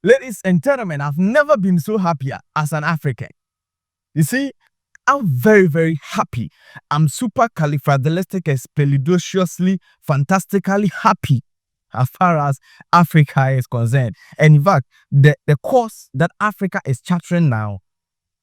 Ladies and gentlemen, I've never been so happy as an African. You see, I'm very, very happy. I'm supercalifragilisticexpialidociously, fantastically happy as far as Africa is concerned. And in fact, the course that Africa is charting now,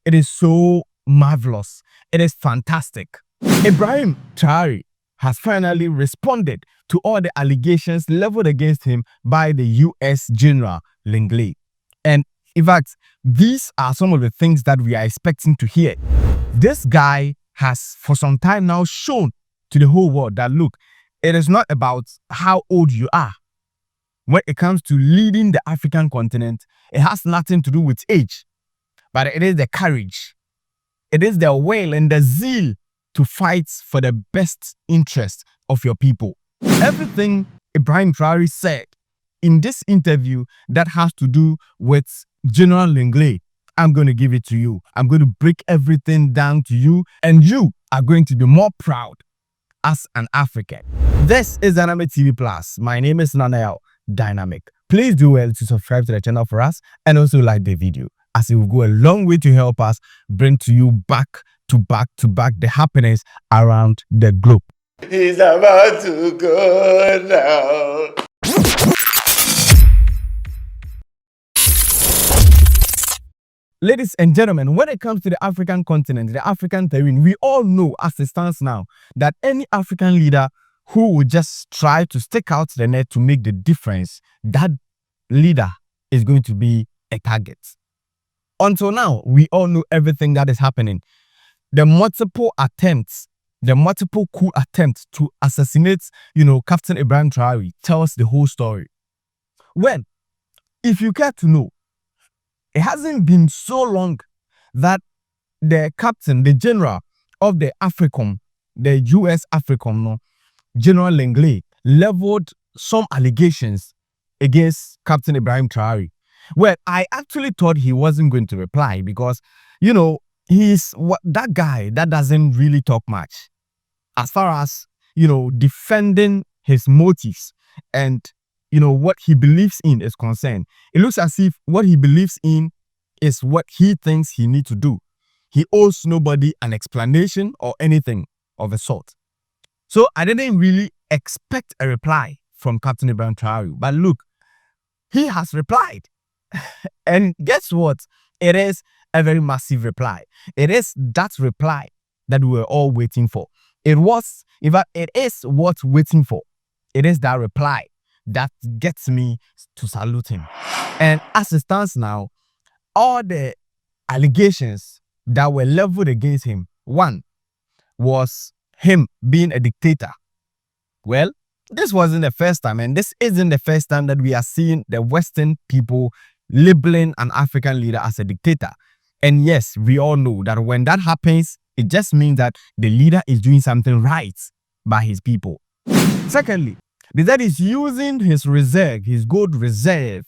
it is so marvelous. It is fantastic. Ibrahim Traore has finally responded to all the allegations leveled against him by the US General Langley. And in fact, these are some of the things that we are expecting to hear. This guy has for some time now shown to the whole world that, look, it is not about how old you are. When it comes to leading the African continent, it has nothing to do with age, but it is the courage. It is the will and the zeal to fight for the best interest of your people. Everything Ibrahim Traore said in this interview that has to do with General Langley, I'm going to give it to you. I'm going to break everything down to you, and you are going to be more proud as an African. This is Dynamic TV Plus. My name is Nanael Dynamic. Please do well to subscribe to the channel for us and also like the video, as it will go a long way to help us bring to you back to back the happenings around the globe. He's about to go now. Ladies and gentlemen, when it comes to the African continent, the African terrain, we all know as it stands now that any African leader who will just try to stick out the net to make the difference, that leader is going to be a target. Until now, we all know everything that is happening. The multiple coup attempts to assassinate, Captain Ibrahim Traore tells the whole story. Well, if you care to know, it hasn't been so long that the captain, the general of the AFRICOM, the US AFRICOM, General Langley, leveled some allegations against Captain Ibrahim Traore. Well, I actually thought he wasn't going to reply because, he's that guy that doesn't really talk much as far as, defending his motives and, what he believes in is concerned. It looks as if what he believes in is what he thinks he needs to do. He owes nobody an explanation or anything of the sort. So I didn't really expect a reply from Captain Ibrahim Traore. But look, he has replied. And guess what? It is a very massive reply. It is that reply that we were all waiting for. It is what's waiting for. It is that reply that gets me to salute him. And as it stands now, all the allegations that were leveled against him, one was him being a dictator. Well, this wasn't the first time, and this isn't the first time that we are seeing the Western people labeling an African leader as a dictator. And yes, we all know that when that happens, it just means that the leader is doing something right by his people. Secondly, that is using his reserve, his gold reserve,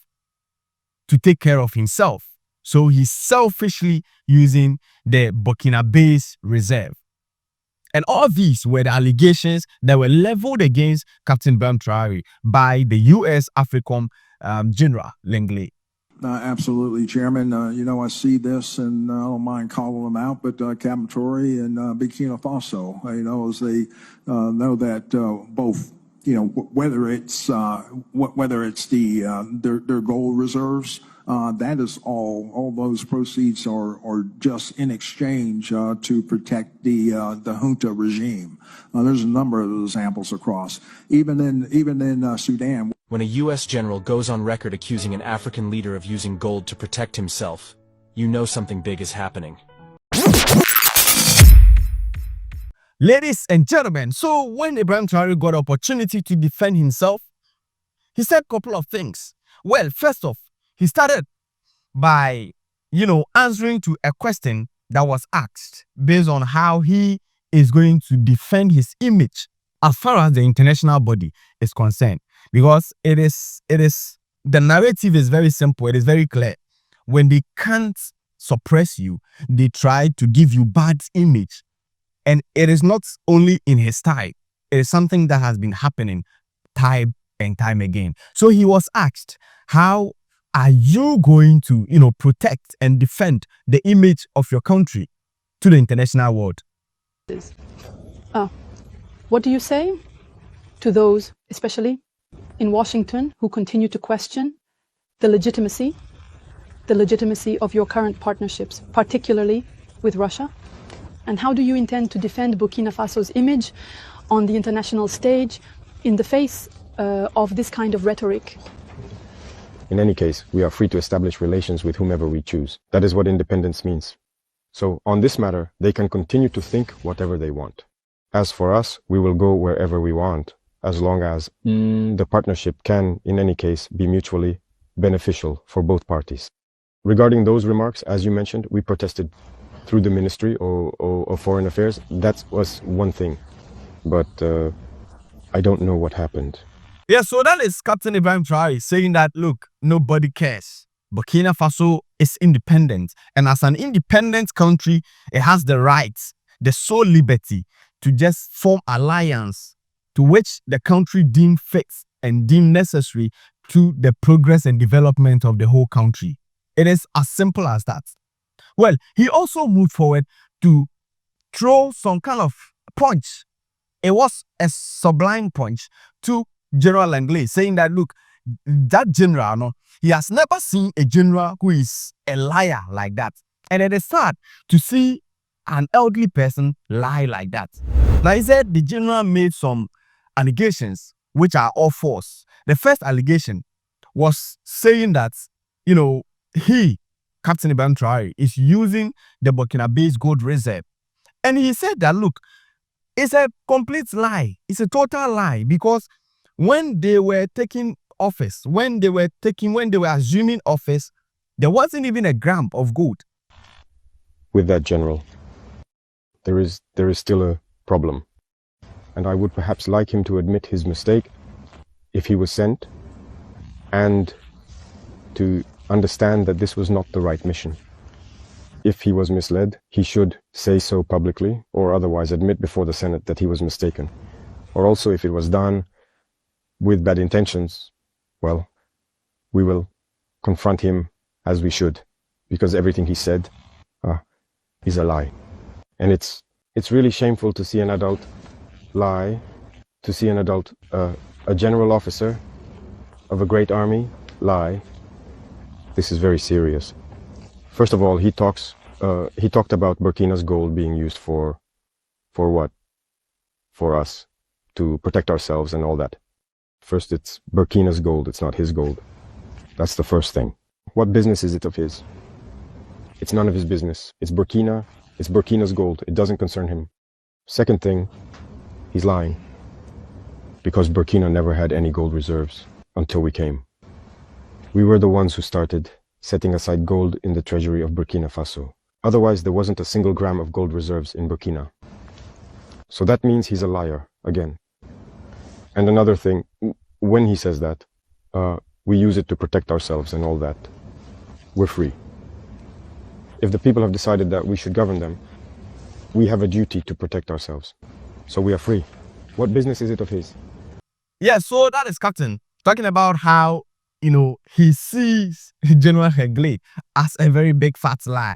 to take care of himself. So he's selfishly using the Burkina-based reserve. And all these were the allegations that were leveled against Captain Ibrahim Traore by the US AFRICOM General Langley. Absolutely, Chairman. I see this, and I don't mind calling them out, but Captain Traore and Burkina Faso, as they know that both, whether it's their gold reserves, that is all those proceeds are just in exchange to protect the junta regime. There's a number of examples across, even in Sudan. When a U.S. general goes on record accusing an African leader of using gold to protect himself, you know something big is happening. Ladies and gentlemen, so when Ibrahim Traore got opportunity to defend himself, he said a couple of things. Well, first off, he started by, answering to a question that was asked based on how he is going to defend his image as far as the international body is concerned. Because the narrative is very simple. It is very clear. When they can't suppress you, they try to give you bad image. And it is not only in his time. It is something that has been happening time and time again. So he was asked, how are you going to, protect and defend the image of your country to the international world? What do you say to those, especially in Washington, who continue to question the legitimacy of your current partnerships, particularly with Russia? And how do you intend to defend Burkina Faso's image on the international stage in the face of this kind of rhetoric? In any case, we are free to establish relations with whomever we choose. That is what independence means. So on this matter, they can continue to think whatever they want. As for us, we will go wherever we want, as long as the partnership can, in any case, be mutually beneficial for both parties. Regarding those remarks, as you mentioned, we protested through the Ministry of Foreign Affairs. That was one thing, but I don't know what happened. Yeah, so that is Captain Ibrahim Traore saying that, look, nobody cares. Burkina Faso is independent, and as an independent country, it has the rights, the sole liberty to just form alliance to which the country deemed fit and deemed necessary to the progress and development of the whole country. It is as simple as that. Well, he also moved forward to throw some kind of punch. It was a sublime punch to General Langley, saying that, look, that general, no, he has never seen a general who is a liar like that. And it is sad to see an elderly person lie like that. Now, he said the general made some allegations which are all false. The first allegation was saying that, he, Captain Ibrahim Traore, is using the Burkina-based gold reserve. And he said that, look, it's a complete lie. It's a total lie, because when they were taking office, when they were assuming office, there wasn't even a gram of gold. With that, General, there is still a problem. And I would perhaps like him to admit his mistake if he was sent, and to understand that this was not the right mission. If he was misled, he should say so publicly, or otherwise admit before the Senate that he was mistaken. Or also, if it was done with bad intentions, well, we will confront him as we should, because everything he said is a lie. And it's really shameful to see an adult lie, to see an adult, a general officer of a great army lie. This is very serious. First of all, he talked about Burkina's gold being used for what? For us, to protect ourselves and all that. First, it's Burkina's gold, it's not his gold. That's the first thing. What business is it of his? It's none of his business. It's Burkina's gold. It doesn't concern him. Second thing, he's lying. Because Burkina never had any gold reserves until we came. We were the ones who started setting aside gold in the treasury of Burkina Faso. Otherwise, there wasn't a single gram of gold reserves in Burkina. So that means he's a liar, again. And another thing, when he says that, we use it to protect ourselves and all that. We're free. If the people have decided that we should govern them, we have a duty to protect ourselves. So we are free. What business is it of his? Yeah, so that is Captain talking about how, he sees General Langley as a very big fat lie.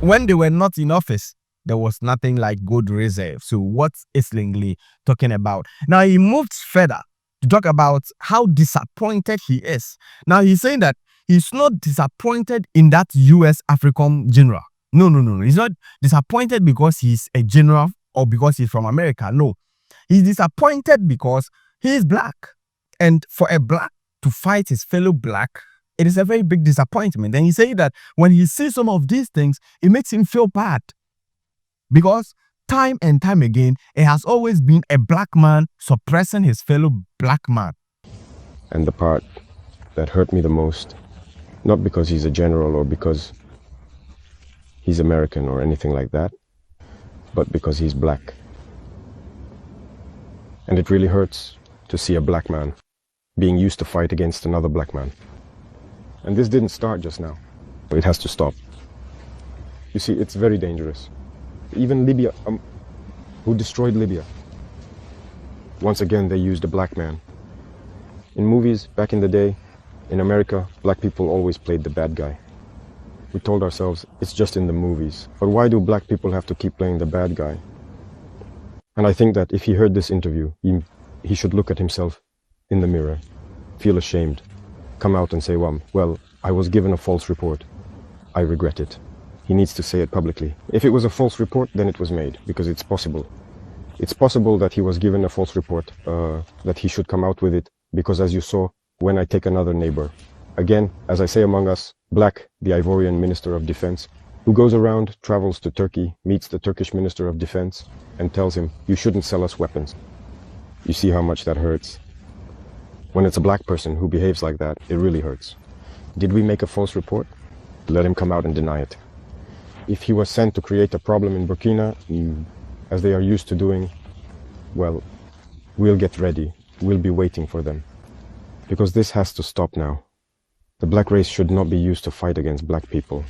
When they were not in office, there was nothing like gold reserve. So what is Langley talking about? Now he moved further to talk about how disappointed he is. Now he's saying that he's not disappointed in that US African general. No. He's not disappointed because he's a general or because he's from America. No. He's disappointed because he's black. And for a black to fight his fellow black, it is a very big disappointment. And he said that when he sees some of these things, it makes him feel bad. Because time and time again, it has always been a black man suppressing his fellow black man. And the part that hurt me the most, not because he's a general or because he's American or anything like that, but because he's black. And it really hurts to see a black man being used to fight against another black man. And this didn't start just now. It has to stop. You see, it's very dangerous. Even Libya, who destroyed Libya, once again they used a black man. In movies back in the day, In America, black people always played the bad guy. We told ourselves, it's just in the movies. But why do black people have to keep playing the bad guy? And I think that if he heard this interview, he should look at himself in the mirror, feel ashamed, come out and say, well, I was given a false report. I regret it. He needs to say it publicly. If it was a false report, then it was made, because it's possible. It's possible that he was given a false report, that he should come out with it, because as you saw, when I take another neighbor, again, as I say among us, Black, the Ivorian Minister of Defense, who goes around, travels to Turkey, meets the Turkish Minister of Defense, and tells him, you shouldn't sell us weapons. You see how much that hurts. When it's a black person who behaves like that, it really hurts. Did we make a false report? Let him come out and deny it. If he was sent to create a problem in Burkina, as they are used to doing, well, we'll get ready. We'll be waiting for them. Because this has to stop now. The black race should not be used to fight against black people.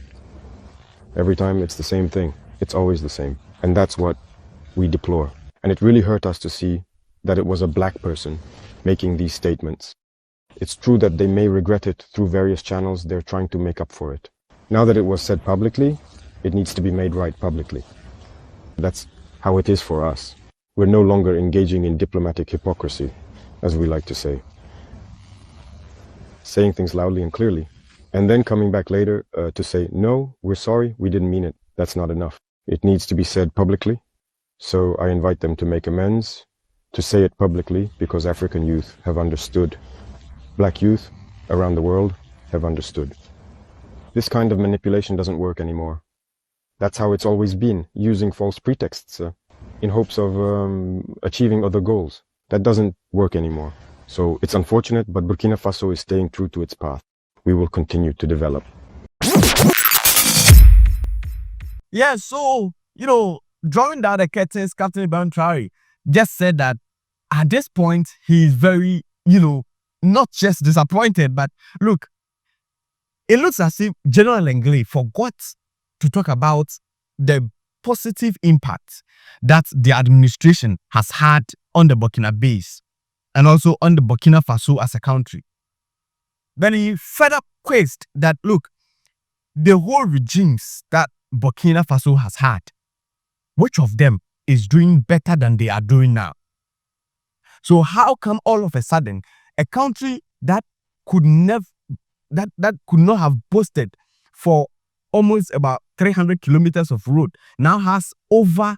Every time it's the same thing. It's always the same. And that's what we deplore. And it really hurt us to see that it was a black person making these statements. It's true that they may regret it through various channels. They're trying to make up for it. Now that it was said publicly, it needs to be made right publicly. That's how it is for us. We're no longer engaging in diplomatic hypocrisy, as we like to say. Saying things loudly and clearly, and then coming back later to say, no, we're sorry, we didn't mean it. That's not enough. It needs to be said publicly. So I invite them to make amends, to say it publicly, because African youth have understood. Black youth around the world have understood. This kind of manipulation doesn't work anymore. That's how it's always been, using false pretexts in hopes of achieving other goals. That doesn't work anymore. So it's unfortunate, but Burkina Faso is staying true to its path. We will continue to develop. Yeah, so, drawing down the curtains, Captain Ibrahim Traore just said that at this point, he is very, not just disappointed, but look, it looks as if General Langley forgot to talk about the positive impact that the administration has had on the Burkinabés and also on the Burkina Faso as a country. Then he further quizzed that, look, the whole regimes that Burkina Faso has had, which of them is doing better than they are doing now? So how come all of a sudden a country that could never, that could not have boasted for almost about 300 kilometers of road now has over,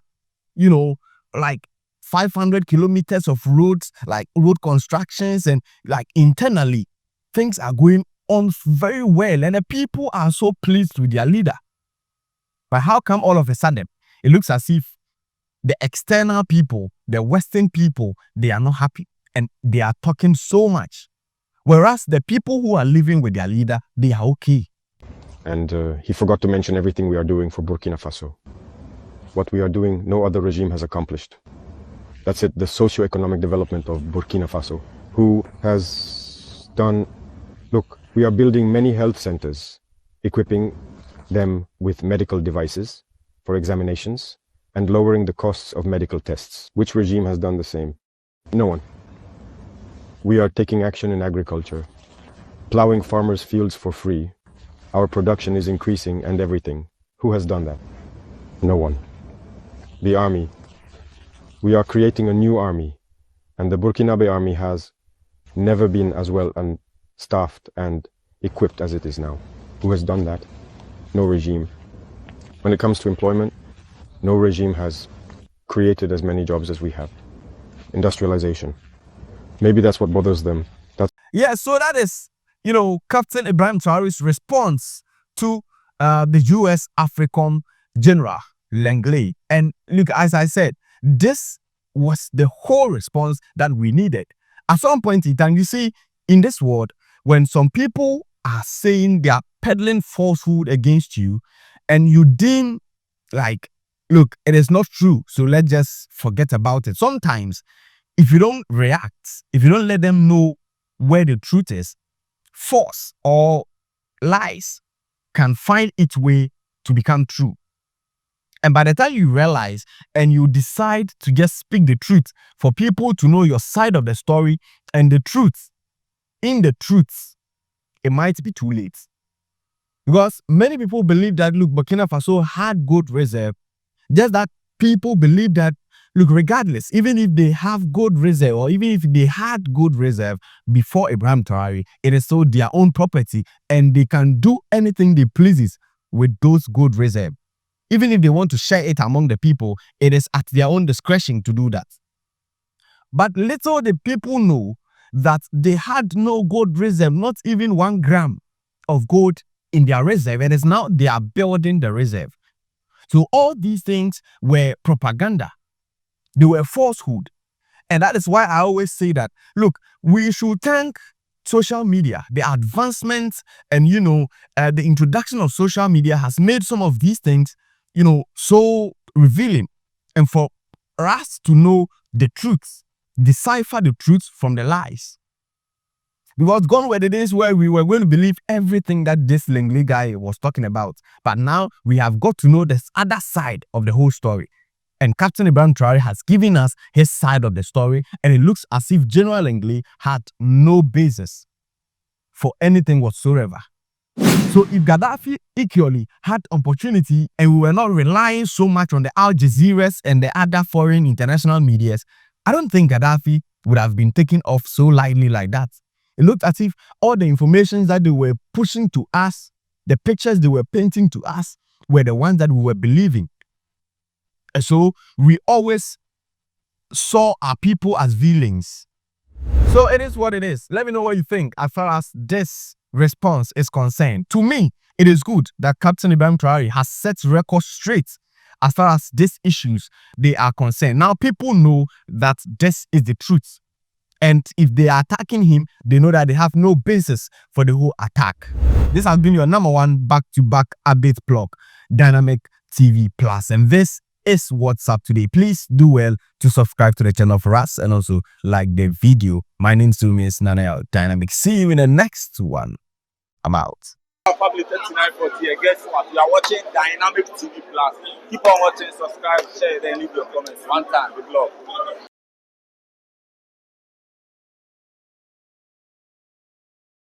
like 500 kilometers of roads, like road constructions, and like internally things are going on very well and the people are so pleased with their leader? But how come all of a sudden it looks as if the external people, the Western people, they are not happy and they are talking so much, whereas the people who are living with their leader, they are okay? And he forgot to mention everything we are doing for Burkina Faso. What we are doing, no other regime has accomplished. That's it, the socioeconomic development of Burkina Faso, who has done, look, we are building many health centers, equipping them with medical devices for examinations and lowering the costs of medical tests. Which regime has done the same? No one. We are taking action in agriculture, plowing farmers' fields for free. Our production is increasing and everything. Who has done that? No one. The army. We are creating a new army, and the Burkinabe army has never been as well and staffed and equipped as it is now. Who has done that? No regime. When it comes to employment, no regime has created as many jobs as we have. Industrialization. Maybe that's what bothers them. Yeah, so that is, Captain Ibrahim Traore's response to the US African General Langley. And look, as I said, this was the whole response that we needed. At some point in time, you see, in this world, when some people are saying they are peddling falsehood against you, and you deem like, look, it is not true, so let's just forget about it. Sometimes, if you don't react, if you don't let them know where the truth is, false or lies can find its way to become true. And by the time you realize and you decide to just speak the truth for people to know your side of the story and the truth, in the truth it might be too late. Because many people believe that, look, Burkina Faso had gold reserve, just that people believe that, look, regardless, even if they have gold reserve or even if they had gold reserve before Ibrahim Traore, it is still their own property and they can do anything they pleases with those gold reserve. Even if they want to share it among the people, it is at their own discretion to do that. But little the people know that they had no gold reserve, not even 1 gram of gold in their reserve. It is now they are building the reserve. So all these things were propaganda. They were falsehood. And that is why I always say that, look, we should thank social media. The advancements and, the introduction of social media has made some of these things, so revealing. And for us to know the truth, decipher the truth from the lies. Because gone were the days where we were going to believe everything that this Langley guy was talking about. But now we have got to know this other side of the whole story. And Captain Ibrahim Traore has given us his side of the story. And it looks as if General Langley had no basis for anything whatsoever. So if Gaddafi equally had opportunity and we were not relying so much on the Al Jazeera's and the other foreign international medias, I don't think Gaddafi would have been taken off so lightly like that. It looked as if all the information that they were pushing to us, the pictures they were painting to us, were the ones that we were believing. And so we always saw our people as villains. So it is what it is. Let me know what you think as far as this response is concerned. To me, it is good that Captain Ibrahim Traore has set records straight as far as these issues they are concerned. Now people know that this is the truth. And if they are attacking him, they know that they have no basis for the whole attack. This has been your #1 back-to-back update blog, Dynamic TV Plus. And this is What's Up Today. Please do well to subscribe to the channel for us and also like the video. My name is Nana Dynamic. See you in the next one. I'm out. Family 3940. Guess what? You are watching Dynamic TV Plus. Keep on watching, subscribe, share, then leave your comments. One time, good luck.